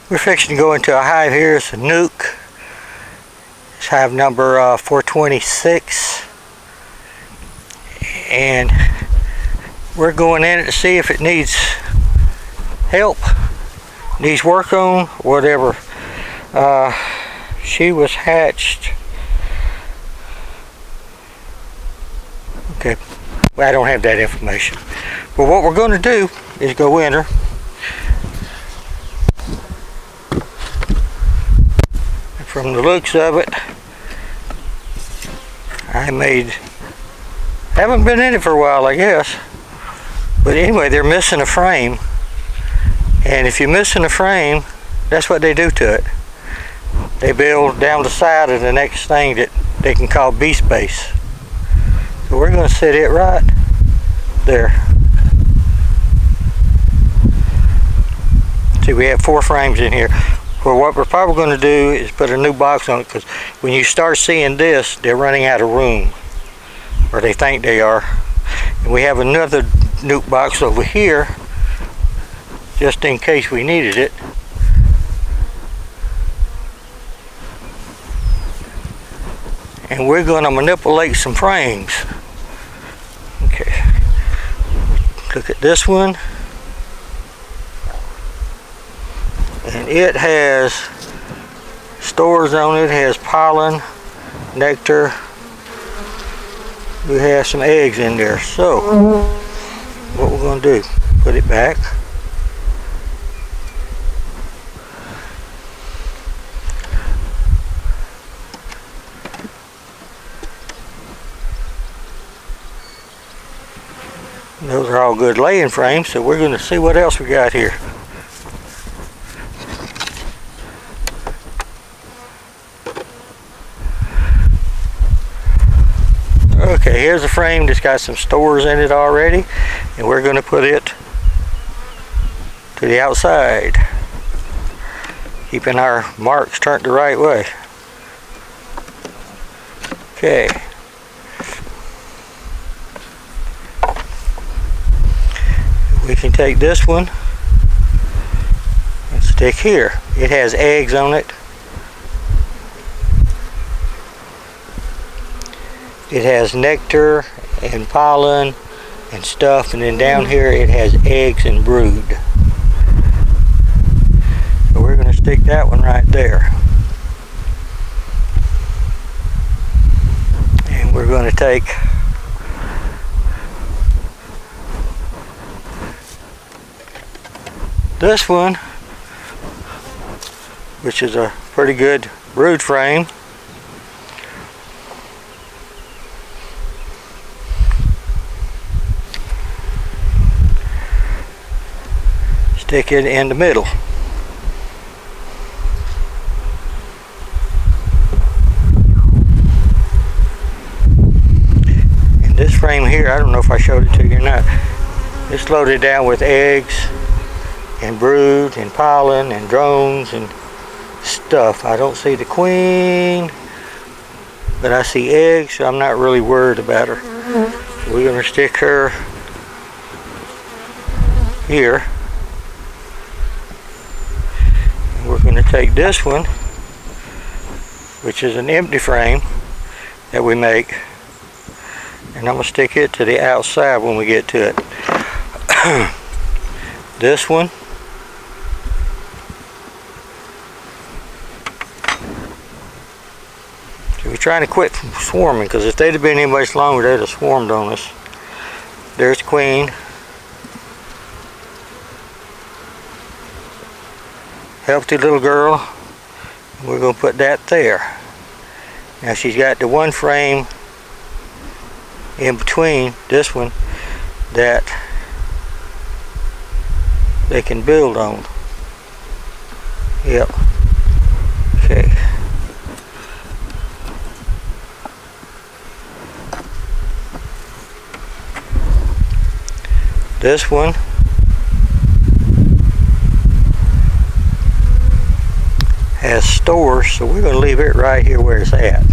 We're fixing to go into a hive here. It's a nuke. It's hive number 426. And we're going in it to see if it needs help, needs work on, whatever. She was hatched. Okay, well, I don't have that information. But what we're going to do is go in her. From the looks of it, haven't been in it for a while, I guess. But anyway, they're missing a frame. And if you're missing a frame, that's what they do to it. They build down the side of the next thing that they can call B space. So we're going to set it right there. See, we have 4 frames in here. Well, what we're probably going to do is put a new box on it, because when you start seeing this, they're running out of room, or they think they are. And we have another nuke box over here, just in case we needed it. And we're going to manipulate some frames. Okay. Look at this one. And it has stores on it. It has pollen, nectar. We have some eggs in there. So what we're going to do, put it back. Those are all good laying frames, so we're going to see what else we got here. Okay, here's a frame that's got some stores in it already, and we're going to put it to the outside, keeping our marks turned the right way. Okay. We can take this one and stick here. It has eggs on it. It has nectar and pollen and stuff, and then down here it has eggs and brood. So we're going to stick that one right there. And we're going to take this one, which is a pretty good brood frame. Stick it in the middle. And this frame here, I don't know if I showed it to you or not, it's loaded down with eggs and brood and pollen and drones and stuff. I don't see the queen, but I see eggs, so I'm not really worried about her. So we're going to stick her here. And we're going to take this one, which is an empty frame that we make, and I'm going to stick it to the outside when we get to it. This one, we're trying to quit from swarming, because if they'd have been any much longer, they'd have swarmed on us. There's the queen. Healthy little girl. We're going to put that there. Now she's got the one frame in between this one that they can build on. Yep. Okay. This one has stores, so we're going to leave it right here where it's at.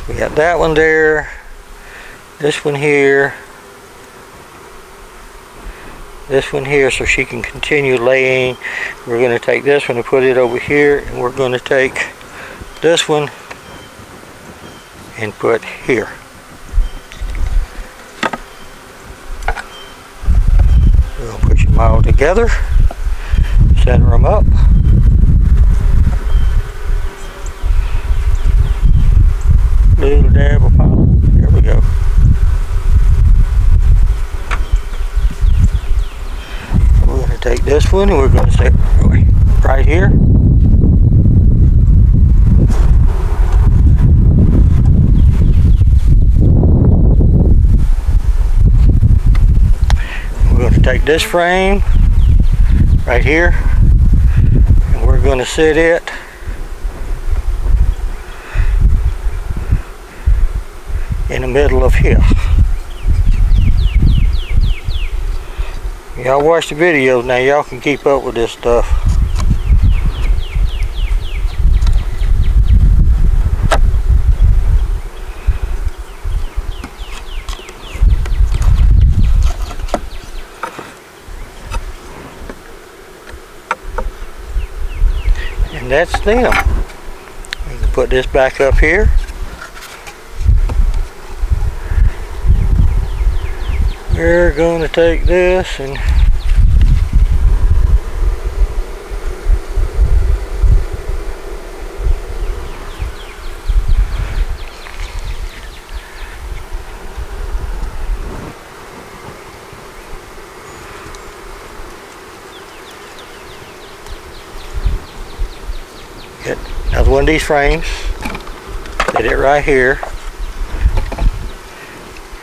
We got that one there, this one here, this one here so she can continue laying. We're going to take this one and put it over here, and we're going to take this one and put here. We're going to push them all together, center them up. Little dab of pollen. There we go. We're going to take this one and we're going to set it right here. We're going to take this frame right here and we're going to set it in the middle of here. Y'all watch the videos now, y'all can keep up with this stuff. And that's them. We can put this back up here. We're going to take this and get another one of these frames, get it right here,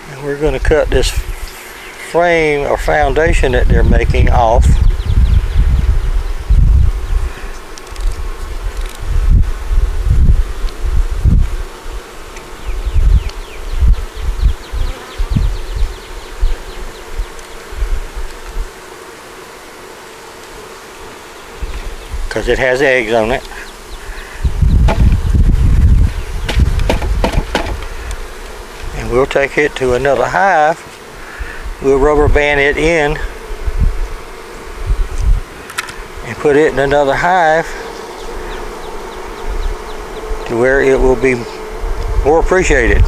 and we're going to cut this frame or foundation that they're making off. Because it has eggs on it. And we'll take it to another hive. We'll rubber band it in and put it in another hive to where it will be more appreciated.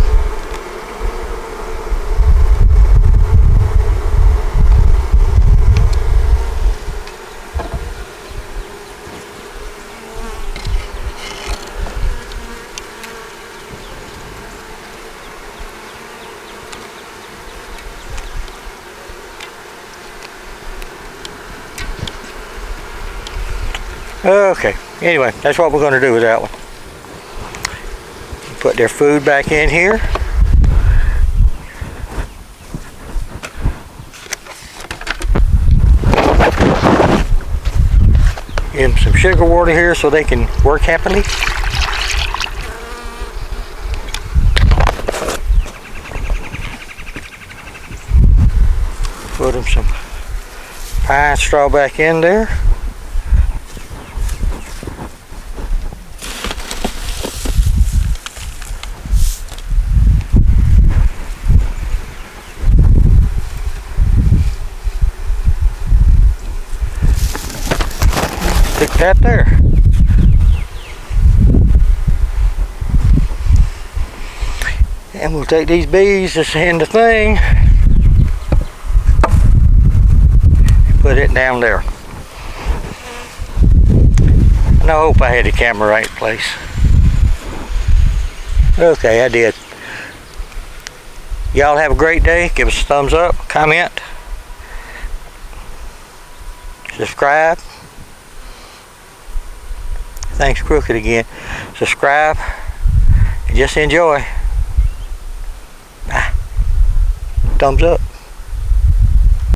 Okay, anyway, that's what we're going to do with that one. Put their food back in here. Give them some sugar water here so they can work happily. Put them some pine straw back in there. Stick that there. And we'll take these bees that's in the thing and put it down there. And I hope I had the camera right place. Okay, I did. Y'all have a great day. Give us a thumbs up, comment, subscribe. Thanks, Crooked, again. Subscribe and just enjoy. Thumbs up.